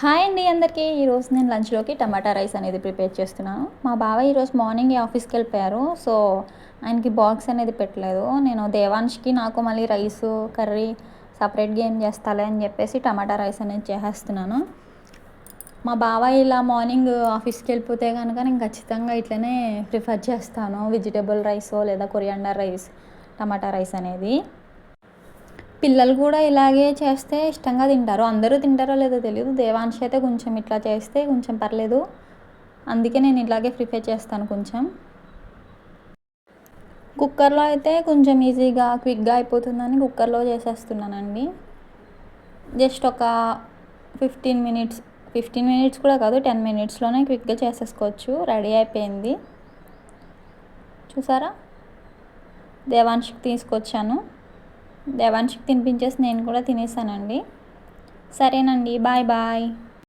Hi అండి అందరికీ. ఈరోజు నేను లంచ్లోకి టమాటా రైస్ అనేది ప్రిపేర్ చేస్తున్నాను. మా బావ ఈరోజు మార్నింగే ఆఫీస్కి వెళ్ళిపోయారు. సో ఆయనకి బాక్స్ అనేది పెట్టలేదు. నేను దేవాన్ష్కి నాకు మళ్ళీ రైసు కర్రీ సపరేట్గా ఏం చేస్తాలే అని చెప్పేసి టమాటా రైస్ అనేది చేసేస్తున్నాను. మా బావ ఇలా మార్నింగ్ ఆఫీస్కి వెళ్ళిపోతే కనుక నేను ఖచ్చితంగా ఇట్లనే ప్రిఫర్ చేస్తాను, వెజిటేబుల్ రైసో లేదా కొరియాండర్ రైస్, టమాటా రైస్ అనేది. పిల్లలు కూడా ఇలాగే చేస్తే ఇష్టంగా తింటారు. అందరూ తింటారో లేదో తెలియదు. దేవాంశ్ అయితే కొంచెం ఇట్లా చేస్తే కొంచెం పర్లేదు, అందుకే నేను ఇలాగే ప్రిపేర్ చేస్తాను. కొంచెం కుక్కర్లో అయితే కొంచెం ఈజీగా క్విక్గా అయిపోతుందని కుక్కర్లో చేసేస్తున్నానండి. జస్ట్ ఒక 15 మినిట్స్ కూడా కాదు, 10 మినిట్స్లోనే క్విక్గా చేసేసుకోవచ్చు. రెడీ అయిపోయింది. చూసారా, దేవాంష్కి తీసుకొచ్చాను. దేవాన్ష్కి తినిపించేసి నేను కూడా తినేసానండి. సరేనండి, బాయ్ బాయ్.